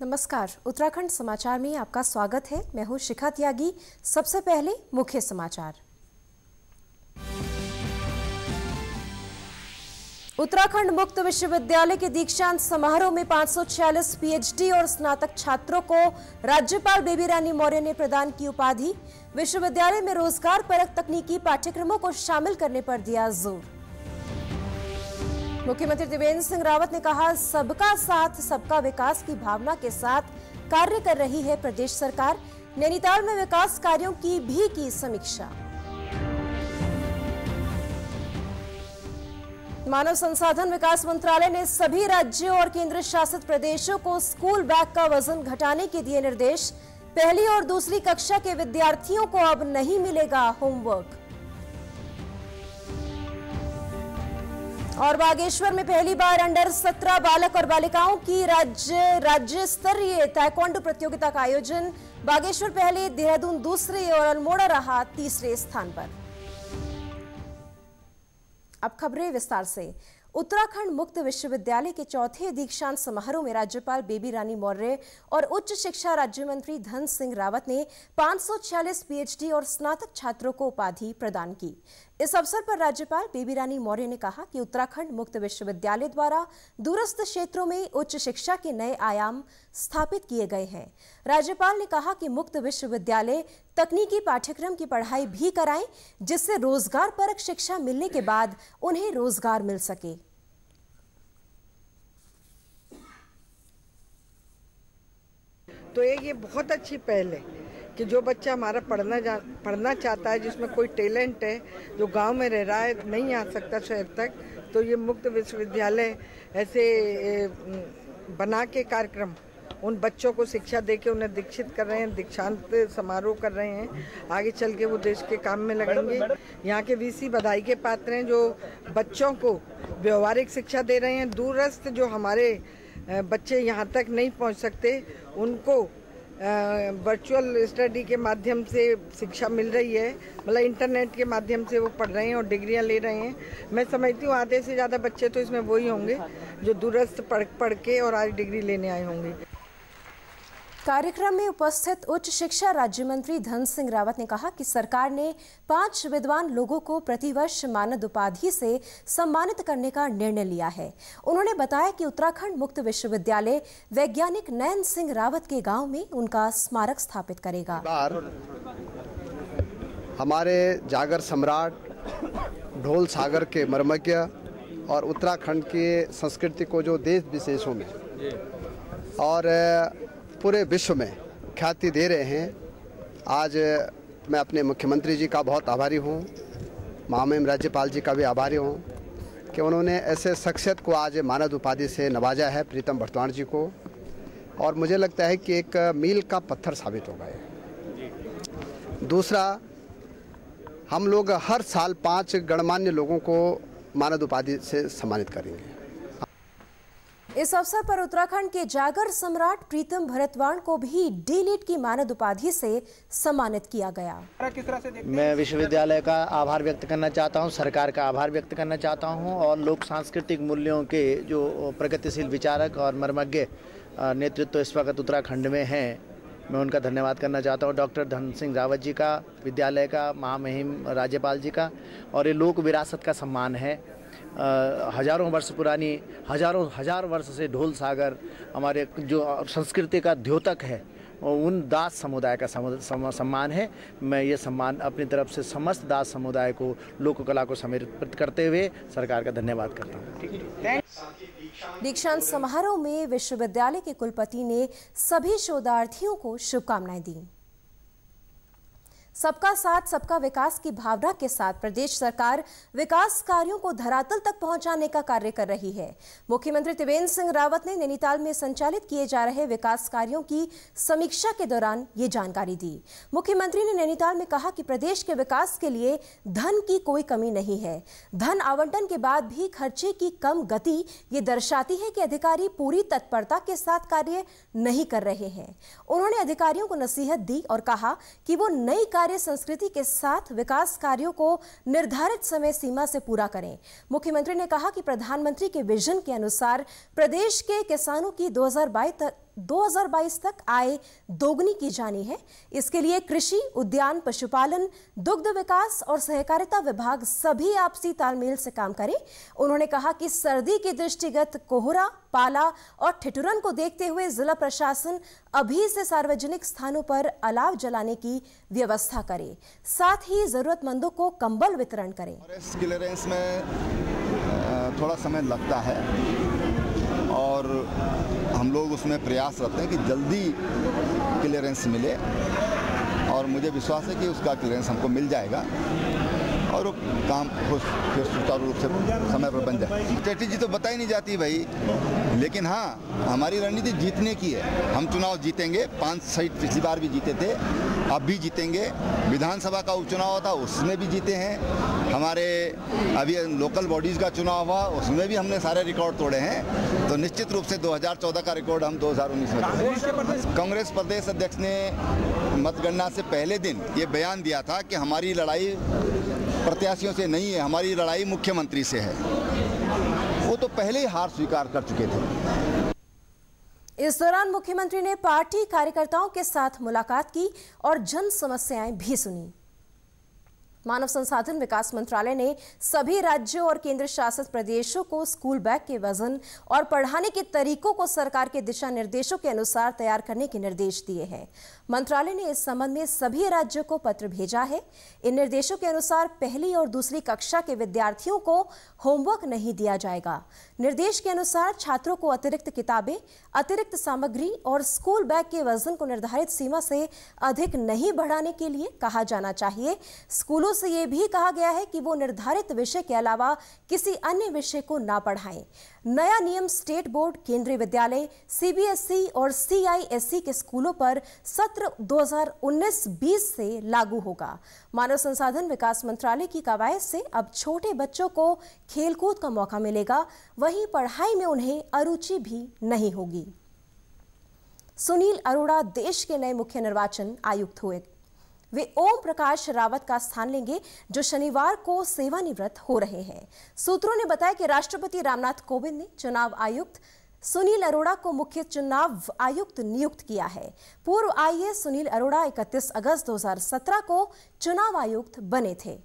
नमस्कार, उत्तराखंड समाचार में आपका स्वागत है। मैं हूं शिखा त्यागी। सबसे पहले मुख्य समाचार। उत्तराखंड मुक्त विश्वविद्यालय के दीक्षांत समारोह में 546 पीएचडी और स्नातक छात्रों को राज्यपाल बेबी रानी मौर्य ने प्रदान की उपाधि। विश्वविद्यालय में रोजगार परक तकनीकी पाठ्यक्रमों को शामिल करने पर दिया जोर। मुख्यमंत्री त्रिवेंद्र सिंह रावत ने कहा, सबका साथ सबका विकास की भावना के साथ कार्य कर रही है प्रदेश सरकार। नैनीताल में विकास कार्यों की भी की समीक्षा। मानव संसाधन विकास मंत्रालय ने सभी राज्यों और केंद्र शासित प्रदेशों को स्कूल बैग का वजन घटाने के दिए निर्देश। पहली और दूसरी कक्षा के विद्यार्थियों को अब नहीं मिलेगा होमवर्क। और बागेश्वर में पहली बार अंडर 17 बालक और बालिकाओं की राज्य स्तरीय ताइक्वांडो प्रतियोगिता का आयोजन। बागेश्वर पहले, देहरादून दूसरे और अल्मोड़ा रहा तीसरे स्थान पर। अब खबरें विस्तार से। उत्तराखंड मुक्त विश्वविद्यालय के चौथे दीक्षांत समारोह में राज्यपाल बेबी रानी मौर्य और उच्च शिक्षा राज्य मंत्री धन सिंह रावत ने 546 पीएचडी और स्नातक छात्रों को उपाधि प्रदान की। इस अवसर पर राज्यपाल बेबी रानी मौर्य ने कहा कि उत्तराखंड मुक्त विश्वविद्यालय द्वारा दूरस्थ क्षेत्रों में उच्च शिक्षा के नए आयाम स्थापित किए गए हैं। राज्यपाल ने कहा कि मुक्त विश्वविद्यालय तकनीकी पाठ्यक्रम की पढ़ाई भी कराएं, जिससे रोजगार परक शिक्षा मिलने के बाद उन्हें रोजगार मिल सके। तो ये बहुत अच्छी पहल है कि जो बच्चा हमारा पढ़ना चाहता है, जिसमें कोई टैलेंट है, जो गांव में रह रहा है, नहीं आ सकता शहर तक, तो ये मुक्त विश्वविद्यालय ऐसे बना के कार्यक्रम उन बच्चों को शिक्षा देके उन्हें दीक्षित कर रहे हैं, दीक्षांत समारोह कर रहे हैं। आगे चल के वो देश के काम में लगेंगे। यहाँ के वीसी बधाई के पात्र हैं जो बच्चों को व्यवहारिक शिक्षा दे रहे हैं। दूरस्थ जो हमारे बच्चे यहाँ तक नहीं पहुँच सकते, उनको वर्चुअल स्टडी के माध्यम से शिक्षा मिल रही है। मतलब इंटरनेट के माध्यम से वो पढ़ रहे हैं और डिग्रियां ले रहे हैं। मैं समझती हूँ आधे से ज़्यादा बच्चे तो इसमें वही होंगे जो दूरस्थ पढ़ के और आज डिग्री लेने आए होंगे। कार्यक्रम में उपस्थित उच्च शिक्षा राज्य मंत्री धन सिंह रावत ने कहा कि सरकार ने 5 विद्वान लोगों को प्रतिवर्ष मानद उपाधि से सम्मानित करने का निर्णय लिया है। उन्होंने बताया कि उत्तराखंड मुक्त विश्वविद्यालय वैज्ञानिक नयन सिंह रावत के गांव में उनका स्मारक स्थापित करेगा। हमारे जागर सम्राट, ढोल सागर के मर्मज्ञ और उत्तराखंड के संस्कृति को जो देश विशेषों में और पूरे विश्व में ख्याति दे रहे हैं। आज मैं अपने मुख्यमंत्री जी का बहुत आभारी हूँ, महामहिम राज्यपाल जी का भी आभारी हूँ कि उन्होंने ऐसे शख्सियत को आज मानद उपाधि से नवाजा है, प्रीतम भरतवाण जी को। और मुझे लगता है कि एक मील का पत्थर साबित होगा ये। दूसरा, हम लोग हर साल 5 गणमान्य लोगों को मानद उपाधि से सम्मानित करेंगे। इस अवसर पर उत्तराखंड के जागर सम्राट प्रीतम भरतवाण को भी डी.लिट की मानद उपाधि से सम्मानित किया गया। मैं विश्वविद्यालय का आभार व्यक्त करना चाहता हूं, सरकार का आभार व्यक्त करना चाहता हूं और लोक सांस्कृतिक मूल्यों के जो प्रगतिशील विचारक और मर्मज्ञ नेतृत्व इस वक्त उत्तराखंड में हैं, मैं उनका धन्यवाद करना चाहता हूं। डॉक्टर धन सिंह रावत जी का, विद्यालय का, महामहिम राज्यपाल जी का। और ये लोक विरासत का सम्मान है। हजारों वर्ष पुरानी, हजार वर्ष से ढोल सागर हमारे जो संस्कृति का द्योतक है, उन दास समुदाय का सम्मान है। मैं ये सम्मान अपनी तरफ से समस्त दास समुदाय को, लोक कला को समर्पित करते हुए सरकार का धन्यवाद करता हूँ। दीक्षांत समारोह में विश्वविद्यालय के कुलपति ने सभी शोधार्थियों को शुभकामनाएं दी। सबका साथ सबका विकास की भावना के साथ प्रदेश सरकार विकास कार्यों को धरातल तक पहुंचाने का कार्य कर रही है। मुख्यमंत्री त्रिवेंद्र सिंह रावत ने नैनीताल में संचालित किए जा रहे विकास कार्यों की समीक्षा के दौरान ये जानकारी दी। मुख्यमंत्री ने नैनीताल में कहा कि प्रदेश के विकास के लिए धन की कोई कमी नहीं है। धन आवंटन के बाद भी खर्चे की कम गति ये दर्शाती है कि अधिकारी पूरी तत्परता के साथ कार्य नहीं कर रहे हैं। उन्होंने अधिकारियों को नसीहत दी और कहा कि वो नई संस्कृति के साथ विकास कार्यों को निर्धारित समय सीमा से पूरा करें। मुख्यमंत्री ने कहा कि प्रधानमंत्री के विजन के अनुसार प्रदेश के किसानों की 2022 तक आय दोगुनी की जानी है। इसके लिए कृषि, उद्यान, पशुपालन, दुग्ध विकास और सहकारिता विभाग सभी आपसी तालमेल से काम करें। उन्होंने कहा कि सर्दी के दृष्टिगत कोहरा, पाला और ठिठुरन को देखते हुए जिला प्रशासन अभी से सार्वजनिक स्थानों पर अलाव जलाने की व्यवस्था करे, साथ ही जरूरतमंदों को कंबल वितरण करें। क्लियरेंस में थोड़ा समय लगता है और हम लोग उसमें प्रयास करते हैं कि जल्दी क्लियरेंस मिले और मुझे विश्वास है कि उसका क्लियरेंस हमको मिल जाएगा और वो काम फिर सुचारू रूप से समय पर बन जाए। स्ट्रेटेजी तो बताई नहीं जाती भाई, लेकिन हाँ, हमारी रणनीति जीतने की है। हम चुनाव जीतेंगे, 5 सीट पिछली बार भी जीते थे, अब भी जीतेंगे। विधानसभा का उपचुनाव था, उसमें भी जीते हैं। हमारे अभी लोकल बॉडीज़ का चुनाव हुआ, उसमें भी हमने सारे रिकॉर्ड तोड़े हैं। तो निश्चित रूप से 2014 का रिकॉर्ड हम 2019 में तोड़े। कांग्रेस प्रदेश अध्यक्ष ने मतगणना से पहले दिन ये बयान दिया था कि हमारी लड़ाई प्रत्याशियों से नहीं है, हमारी लड़ाई मुख्यमंत्री से है। वो तो पहले ही हार स्वीकार कर चुके थे। इस दौरान मुख्यमंत्री ने पार्टी कार्यकर्ताओं के साथ मुलाकात की और जन समस्याएं भी सुनी। मानव संसाधन विकास मंत्रालय ने सभी राज्यों और केंद्र शासित प्रदेशों को स्कूल बैग के वजन और पढ़ाने के तरीकों को सरकार के दिशा निर्देशों के अनुसार तैयार करने के निर्देश दिए हैं। मंत्रालय ने इस संबंध में सभी राज्यों को पत्र भेजा है। इन निर्देशों के अनुसार पहली और दूसरी कक्षा के विद्यार्थियों को होमवर्क नहीं दिया जाएगा। निर्देश के अनुसार छात्रों को अतिरिक्त किताबें, अतिरिक्त सामग्री और स्कूल बैग के वजन को निर्धारित सीमा से अधिक नहीं बढ़ाने के लिए कहा जाना चाहिए। स्कूलों से यह भी कहा गया है कि वो निर्धारित विषय के अलावा किसी अन्य विषय को ना पढ़ाएं। नया नियम स्टेट बोर्ड, केंद्रीय विद्यालय, सीबीएसई और सीआईएसई के स्कूलों पर सत्र 2019-20 से लागू होगा। मानव संसाधन विकास मंत्रालय की कवायद से अब छोटे बच्चों को खेलकूद का मौका मिलेगा, वहीं पढ़ाई में उन्हें अरुचि भी नहीं होगी। सुनील अरोड़ा देश के नए मुख्य निर्वाचन आयुक्त हुए। वे ओम प्रकाश रावत का स्थान लेंगे, जो शनिवार को सेवानिवृत्त हो रहे हैं। सूत्रों ने बताया कि राष्ट्रपति रामनाथ कोविंद ने चुनाव आयुक्त सुनील अरोड़ा को मुख्य चुनाव आयुक्त नियुक्त किया है। पूर्व आईएएस सुनील अरोड़ा 31 अगस्त 2017 को चुनाव आयुक्त बने थे।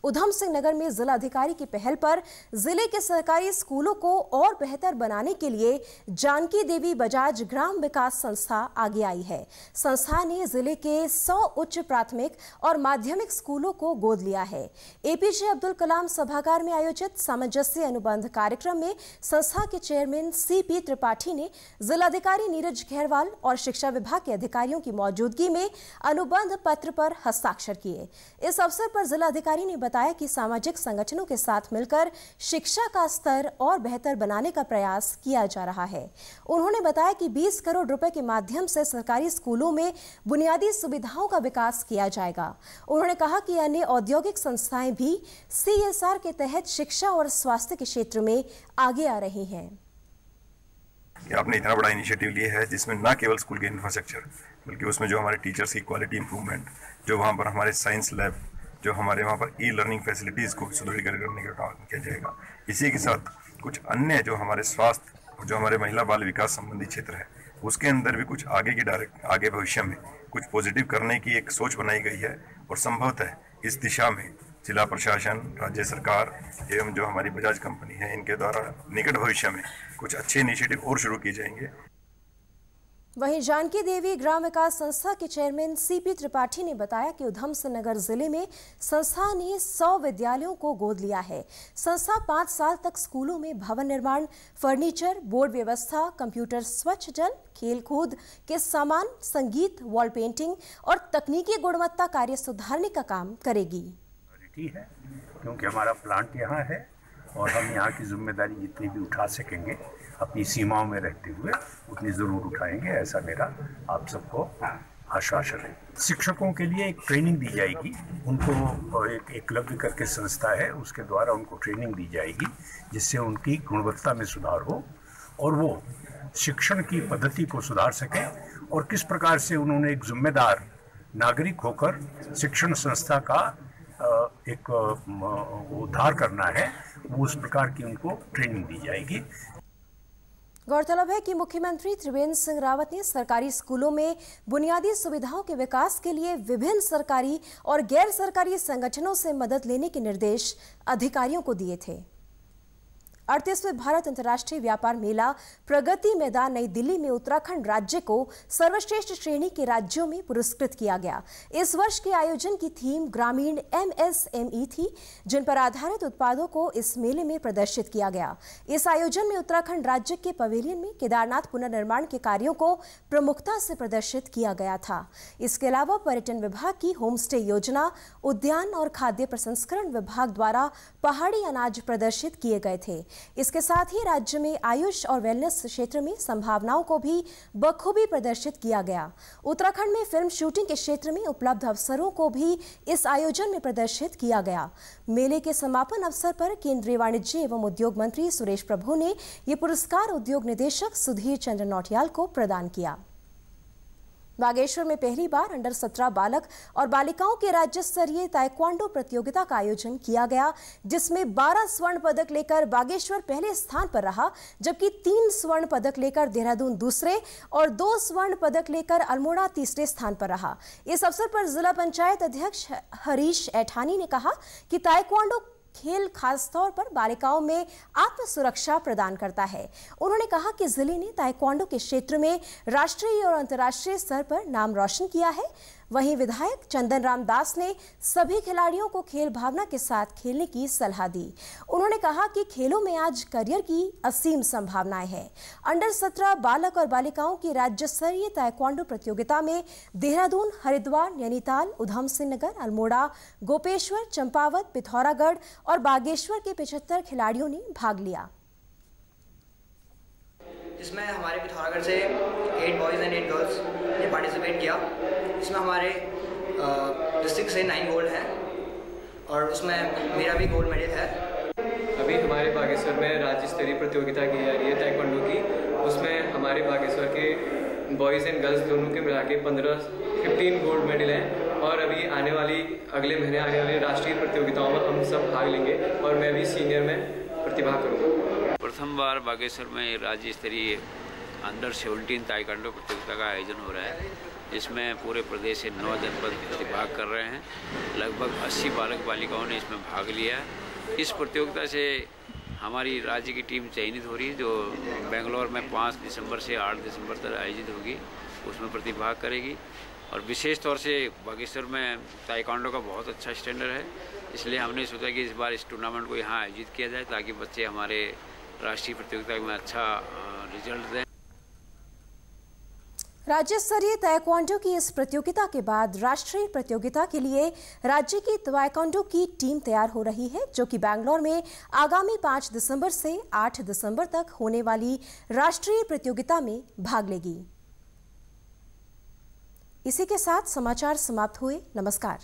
उधम सिंह नगर में जिला अधिकारी की पहल पर जिले के सरकारी स्कूलों को और बेहतर बनाने के लिए जानकी देवी बजाज ग्राम विकास संस्था आगे आई है। संस्था ने जिले के 100 उच्च प्राथमिक और माध्यमिक स्कूलों को गोद लिया है। एपीजे अब्दुल कलाम सभागार में आयोजित सामंजस्य अनुबंध कार्यक्रम में संस्था के चेयरमैन सीपी त्रिपाठी ने जिलाधिकारी नीरज खैरवाल और शिक्षा विभाग के अधिकारियों की मौजूदगी में अनुबंध पत्र पर हस्ताक्षर किए। इस अवसर पर जिलाधिकारी ने बताया कि सामाजिक संगठनों के साथ मिलकर शिक्षा का स्तर और बेहतर बनाने का प्रयास किया जा रहा है। उन्होंने बताया कि 20 करोड़ रुपए के माध्यम से सरकारी स्कूलों में बुनियादी सुविधाओं का विकास किया जाएगा। उन्होंने कहा कि अन्य औद्योगिक संस्थाएं भी सीएसआर के तहत शिक्षा और स्वास्थ्य के क्षेत्र में आगे आ रही हैं। आपने इतना बड़ा इनिशिएटिव लिया है जिसमें न केवल स्कूल के इंफ्रास्ट्रक्चर, बल्कि उसमें जो हमारे टीचर्स की क्वालिटी इंप्रूवमेंट, जो वहाँ पर हमारे साइंस लैब, जो हमारे वहाँ पर ई लर्निंग फैसिलिटीज़ को सुदृढ़ीकरण करने का काम किया जाएगा। इसी के साथ कुछ अन्य जो हमारे स्वास्थ्य और जो हमारे महिला बाल विकास संबंधी क्षेत्र है, उसके अंदर भी कुछ आगे भविष्य में कुछ पॉजिटिव करने की एक सोच बनाई गई है और संभवतः इस दिशा में जिला प्रशासन, राज्य सरकार एवं जो हमारी बजाज कंपनी है, इनके द्वारा निकट भविष्य में कुछ अच्छे इनिशिएटिव और शुरू किए जाएंगे। वहीं जानकी देवी ग्राम विकास संस्था के चेयरमैन सीपी त्रिपाठी ने बताया कि उधम सिंह नगर जिले में संस्था ने 100 विद्यालयों को गोद लिया है। संस्था 5 साल तक स्कूलों में भवन निर्माण, फर्नीचर, बोर्ड व्यवस्था, कंप्यूटर, स्वच्छ जल, खेलकूद के सामान, संगीत, वॉल पेंटिंग और तकनीकी गुणवत्ता कार्य सुधारने का काम करेगी। है क्योंकि हमारा प्लांट यहाँ है और हम यहाँ की जिम्मेदारी जितनी भी उठा सकेंगे अपनी सीमाओं में रहते हुए उतनी ज़रूर उठाएंगे, ऐसा मेरा आप सबको आश्वासन है। शिक्षकों के लिए एक ट्रेनिंग दी जाएगी, उनको एक एकलव्य करके संस्था है, उसके द्वारा उनको ट्रेनिंग दी जाएगी जिससे उनकी गुणवत्ता में सुधार हो और वो शिक्षण की पद्धति को सुधार सकें और किस प्रकार से उन्होंने एक जिम्मेदार नागरिक होकर शिक्षण संस्था का एक उद्धार करना है, वो उस प्रकार की उनको ट्रेनिंग दी जाएगी। गौरतलब है कि मुख्यमंत्री त्रिवेंद्र सिंह रावत ने सरकारी स्कूलों में बुनियादी सुविधाओं के विकास के लिए विभिन्न सरकारी और गैर सरकारी संगठनों से मदद लेने के निर्देश अधिकारियों को दिए थे। 38वें भारत अंतर्राष्ट्रीय व्यापार मेला प्रगति मैदान नई दिल्ली में उत्तराखंड राज्य को सर्वश्रेष्ठ श्रेणी के राज्यों में पुरस्कृत किया गया। इस वर्ष के आयोजन की थीम ग्रामीण MSME थी, जिन पर आधारित उत्पादों को इस मेले में प्रदर्शित किया गया। इस आयोजन में उत्तराखंड राज्य के पवेलियन में केदारनाथ पुनर्निर्माण के कार्यों को प्रमुखता से प्रदर्शित किया गया था। इसके अलावा पर्यटन विभाग की होम स्टे योजना, उद्यान और खाद्य प्रसंस्करण विभाग द्वारा पहाड़ी अनाज प्रदर्शित किए गए थे। इसके साथ ही राज्य में आयुष और वेलनेस क्षेत्र में संभावनाओं को भी बखूबी प्रदर्शित किया गया। उत्तराखंड में फिल्म शूटिंग के क्षेत्र में उपलब्ध अवसरों को भी इस आयोजन में प्रदर्शित किया गया। मेले के समापन अवसर पर केंद्रीय वाणिज्य एवं उद्योग मंत्री सुरेश प्रभु ने ये पुरस्कार उद्योग निदेशक सुधीर चंद्र नौटियाल को प्रदान किया। बागेश्वर में पहली बार अंडर 17 बालक और बालिकाओं के राज्य स्तरीय ताइक्वांडो प्रतियोगिता का आयोजन किया गया, जिसमें 12 स्वर्ण पदक लेकर बागेश्वर पहले स्थान पर रहा, जबकि 3 स्वर्ण पदक लेकर देहरादून दूसरे और 2 स्वर्ण पदक लेकर अल्मोड़ा तीसरे स्थान पर रहा। इस अवसर पर जिला पंचायत अध्यक्ष हरीश ऐठानी ने कहा कि ताइक्वांडो खेल खासतौर पर बालिकाओं में आत्म सुरक्षा प्रदान करता है। उन्होंने कहा कि जिले ने ताइक्वांडो के क्षेत्र में राष्ट्रीय और अंतर्राष्ट्रीय स्तर पर नाम रोशन किया है। वहीं विधायक चंदन राम दास ने सभी खिलाड़ियों को खेल भावना के साथ खेलने की सलाह दी। उन्होंने कहा कि खेलों में आज करियर की असीम संभावनाएं हैं। अंडर 17 बालक और बालिकाओं की राज्य स्तरीय ताइक्वांडो प्रतियोगिता में देहरादून, हरिद्वार, नैनीताल, उधम सिंह नगर, अल्मोड़ा, गोपेश्वर, चंपावत, पिथौरागढ़ और बागेश्वर के 75 खिलाड़ियों ने भाग लिया, जिसमें हमारे पिथौरागढ़ से 8 बॉयज़ एंड 8 गर्ल्स ने पार्टिसिपेट किया। इसमें हमारे डिस्ट्रिक्ट से 9 गोल्ड हैं और उसमें मेरा भी गोल्ड मेडल है। अभी हमारे बागेश्वर में राज्य स्तरीय प्रतियोगिता की जा रही है ताइक्वांडो की। उसमें हमारे बागेश्वर के बॉयज़ एंड गर्ल्स दोनों के मिला के 15 गोल्ड मेडल हैं और अभी अगले महीने आने वाली राष्ट्रीय प्रतियोगिताओं में हम सब भाग लेंगे और मैं भी सीनियर में प्रतिभाग करूँगा। प्रथम बार बागेश्वर में राज्य स्तरीय अंडर 17 ताइक्वांडो प्रतियोगिता का आयोजन हो रहा है। इसमें पूरे प्रदेश से 9 जनपद प्रतिभाग कर रहे हैं। लगभग 80 बालक बालिकाओं ने इसमें भाग लिया है। इस प्रतियोगिता से हमारी राज्य की टीम चयनित हो रही है, जो बेंगलोर में 5 दिसंबर से 8 दिसंबर तक आयोजित होगी, उसमें प्रतिभाग करेगी। और विशेष तौर से बागेश्वर में ताइक्वांडो का बहुत अच्छा स्टैंडर्ड है, इसलिए हमने सोचा कि इस बार इस टूर्नामेंट को यहाँ आयोजित किया जाए ताकि बच्चे हमारे राष्ट्रीय प्रतियोगिता में अच्छा रिजल्ट दें। राज्य स्तरीय ताइक्वांडो की इस प्रतियोगिता के बाद राष्ट्रीय प्रतियोगिता के लिए राज्य की ताइक्वांडो की टीम तैयार हो रही है, जो कि बैंगलोर में आगामी 5 दिसंबर से 8 दिसंबर तक होने वाली राष्ट्रीय प्रतियोगिता में भाग लेगी। इसी के साथ समाचार समाप्त हुए। नमस्कार।